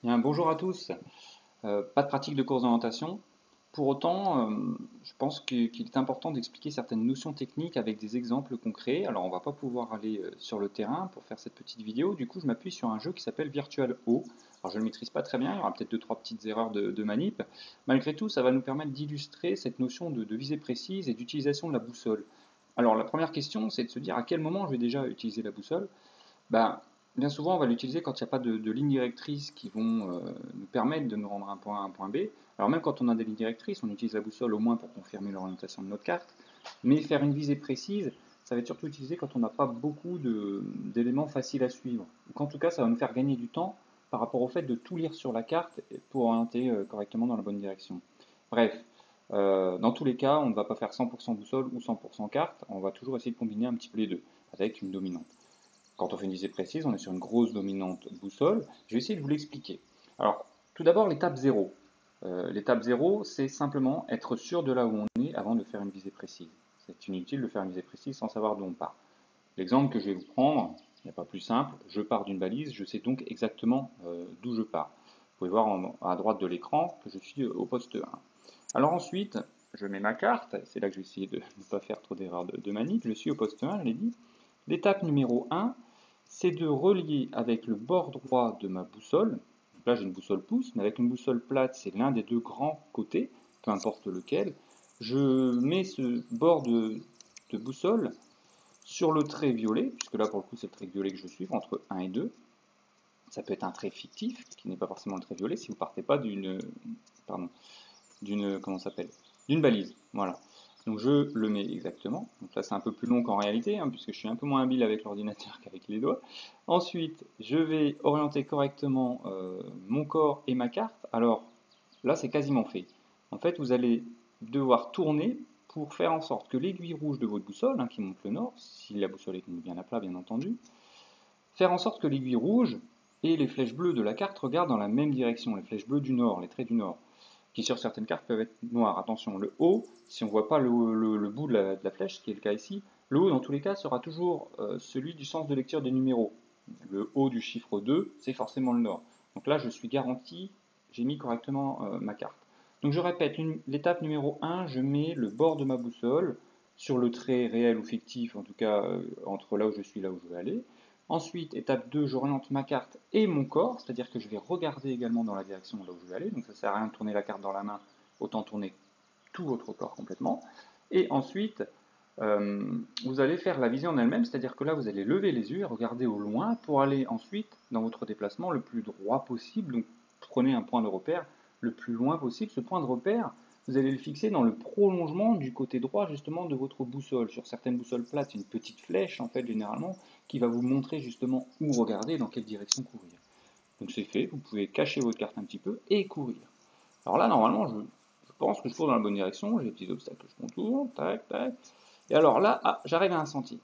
Bien, bonjour à tous. Pas de pratique de course d'orientation. Pour autant, je pense qu'il est important d'expliquer certaines notions techniques avec des exemples concrets. Alors, on va pas pouvoir aller sur le terrain pour faire cette petite vidéo. Du coup, je m'appuie sur un jeu qui s'appelle Virtual O. Alors, je ne le maîtrise pas très bien. Il y aura peut-être deux, trois petites erreurs de manip. Malgré tout, ça va nous permettre d'illustrer cette notion de visée précise et d'utilisation de la boussole. Alors, la première question, c'est de se dire à quel moment je vais déjà utiliser la boussole. Ben, bien souvent, on va l'utiliser quand il n'y a pas de lignes directrices qui vont nous permettre de nous rendre un point A à un point B. Alors même quand on a des lignes directrices, on utilise la boussole au moins pour confirmer l'orientation de notre carte. Mais faire une visée précise, ça va être surtout utilisé quand on n'a pas beaucoup d'éléments faciles à suivre. Ou qu'en tout cas, ça va nous faire gagner du temps par rapport au fait de tout lire sur la carte pour orienter correctement dans la bonne direction. Bref, dans tous les cas, on ne va pas faire 100% boussole ou 100% carte, on va toujours essayer de combiner un petit peu les deux avec une dominante. Quand on fait une visée précise, on est sur une grosse dominante boussole. Je vais essayer de vous l'expliquer. Alors, tout d'abord, l'étape 0. L'étape 0, c'est simplement être sûr de là où on est avant de faire une visée précise. C'est inutile de faire une visée précise sans savoir d'où on part. L'exemple que je vais vous prendre, il n'y a pas plus simple, je pars d'une balise, je sais donc exactement d'où je pars. Vous pouvez voir à droite de l'écran que je suis au poste 1. Alors ensuite, je mets ma carte, c'est là que je vais essayer de ne pas faire trop d'erreurs de manip, je suis au poste 1, je l'ai dit. L'étape numéro 1, c'est de relier avec le bord droit de ma boussole. Donc là, j'ai une boussole pouce, mais avec une boussole plate, c'est l'un des deux grands côtés, peu importe lequel. Je mets ce bord de boussole sur le trait violet, puisque là, pour le coup, c'est le trait violet que je suis, entre 1 et 2. Ça peut être un trait fictif, qui n'est pas forcément le trait violet, si vous ne partez pas comment s'appelle, d'une balise. Voilà. Donc je le mets exactement. Donc là c'est un peu plus long qu'en réalité, puisque je suis un peu moins habile avec l'ordinateur qu'avec les doigts. Ensuite, je vais orienter correctement mon corps et ma carte. Alors là c'est quasiment fait. En fait, vous allez devoir tourner pour faire en sorte que l'aiguille rouge de votre boussole, qui montre le nord, si la boussole est bien à plat bien entendu, faire en sorte que l'aiguille rouge et les flèches bleues de la carte regardent dans la même direction, les flèches bleues du nord, les traits du nord qui sur certaines cartes peuvent être noirs. Attention, le haut, si on ne voit pas le bout de la flèche, ce qui est le cas ici, le haut dans tous les cas sera toujours celui du sens de lecture des numéros. Le haut du chiffre 2, c'est forcément le nord. Donc là, je suis garanti, j'ai mis correctement ma carte. Donc je répète, l'étape numéro 1, je mets le bord de ma boussole sur le trait réel ou fictif, en tout cas entre là où je suis et là où je veux aller. Ensuite, étape 2, j'oriente ma carte et mon corps, c'est-à-dire que je vais regarder également dans la direction là où je vais aller. Donc ça ne sert à rien de tourner la carte dans la main, autant tourner tout votre corps complètement. Et ensuite, vous allez faire la vision en elle-même, c'est-à-dire que là, vous allez lever les yeux et regarder au loin pour aller ensuite dans votre déplacement le plus droit possible. Donc prenez un point de repère le plus loin possible. Ce point de repère, vous allez le fixer dans le prolongement du côté droit justement de votre boussole. Sur certaines boussoles plates, c'est une petite flèche en fait généralement qui va vous montrer justement où regarder et dans quelle direction courir. Donc c'est fait, vous pouvez cacher votre carte un petit peu et courir. Alors là normalement je pense que je cours dans la bonne direction, j'ai des petits obstacles que je contourne, tac, tac. Et alors là, j'arrive à un sentier.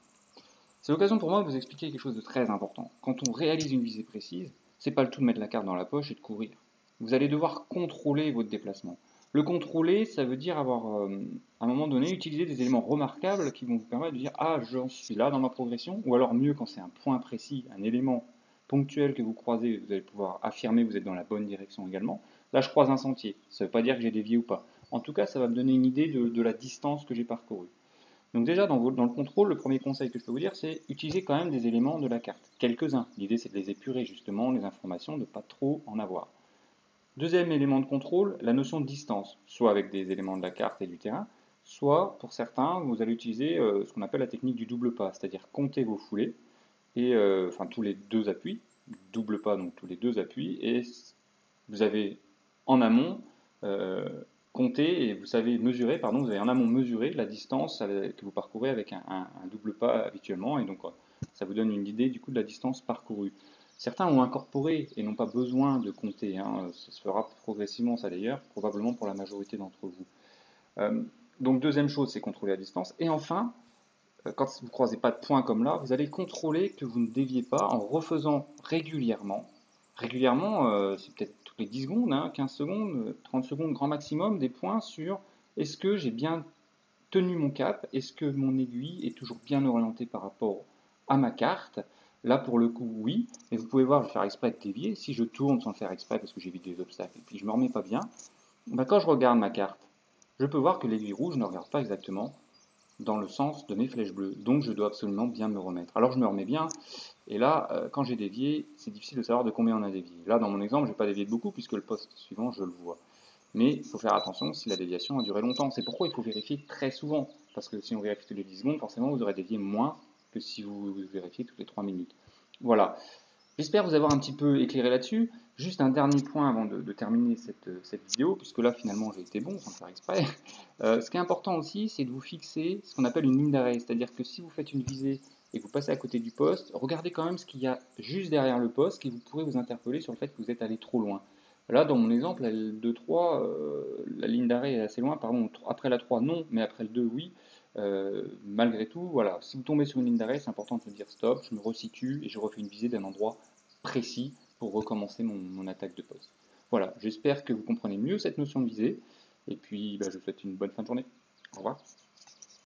C'est l'occasion pour moi de vous expliquer quelque chose de très important. Quand on réalise une visée précise, c'est pas le tout de mettre la carte dans la poche et de courir. Vous allez devoir contrôler votre déplacement. Le contrôler, ça veut dire avoir, à un moment donné, utiliser des éléments remarquables qui vont vous permettre de dire ah, j'en suis là dans ma progression, ou alors mieux quand c'est un point précis, un élément ponctuel que vous croisez, vous allez pouvoir affirmer que vous êtes dans la bonne direction également. Là, je croise un sentier. Ça ne veut pas dire que j'ai dévié ou pas. En tout cas, ça va me donner une idée de la distance que j'ai parcourue. Donc déjà, dans le contrôle, le premier conseil que je peux vous dire, c'est utiliser quand même des éléments de la carte. Quelques-uns. L'idée, c'est de les épurer, justement, les informations, de ne pas trop en avoir. Deuxième élément de contrôle, la notion de distance, soit avec des éléments de la carte et du terrain, soit, pour certains, vous allez utiliser ce qu'on appelle la technique du double pas, c'est-à-dire compter vos foulées, et enfin tous les deux appuis, double pas, donc tous les deux appuis, et vous avez en amont compté et vous savez mesurer, pardon, vous avez en amont mesuré la distance que vous parcourez avec un double pas habituellement, et donc ça vous donne une idée du coup de la distance parcourue. Certains ont incorporé et n'ont pas besoin de compter, ça se fera progressivement ça d'ailleurs, probablement pour la majorité d'entre vous. Donc deuxième chose, c'est contrôler la distance, et enfin, quand vous ne croisez pas de points comme là, vous allez contrôler que vous ne déviez pas en refaisant régulièrement. Régulièrement, c'est peut-être toutes les 10 secondes, 15 secondes, 30 secondes grand maximum, des points sur est-ce que j'ai bien tenu mon cap, est-ce que mon aiguille est toujours bien orientée par rapport à ma carte, Là, pour le coup, oui, mais vous pouvez voir, je vais faire exprès de dévier. Si je tourne sans le faire exprès parce que j'évite des obstacles et puis je ne me remets pas bien, ben, quand je regarde ma carte, je peux voir que l'aiguille rouge ne regarde pas exactement dans le sens de mes flèches bleues. Donc je dois absolument bien me remettre. Alors je me remets bien, et là, quand j'ai dévié, c'est difficile de savoir de combien on a dévié. Là, dans mon exemple, je n'ai pas dévié de beaucoup puisque le poste suivant, je le vois. Mais il faut faire attention si la déviation a duré longtemps. C'est pourquoi il faut vérifier très souvent. Parce que si on vérifie toutes les 10 secondes, forcément, vous aurez dévié moins que si vous vérifiez toutes les 3 minutes. Voilà. J'espère vous avoir un petit peu éclairé là-dessus. Juste un dernier point avant de terminer cette vidéo, puisque là, finalement, j'ai été bon sans le faire exprès. Ce qui est important aussi, c'est de vous fixer ce qu'on appelle une ligne d'arrêt. C'est-à-dire que si vous faites une visée et que vous passez à côté du poste, regardez quand même ce qu'il y a juste derrière le poste qui vous pourrait vous interpeller sur le fait que vous êtes allé trop loin. Là, dans mon exemple, la 2-3, la ligne d'arrêt est assez loin. Pardon, après la 3, non, mais après le 2, oui. Malgré tout, voilà, si vous tombez sur une ligne d'arrêt, c'est important de se dire stop, je me resitue et je refais une visée d'un endroit précis pour recommencer mon attaque de poste. Voilà, j'espère que vous comprenez mieux cette notion de visée. Et puis, bah, je vous souhaite une bonne fin de journée. Au revoir.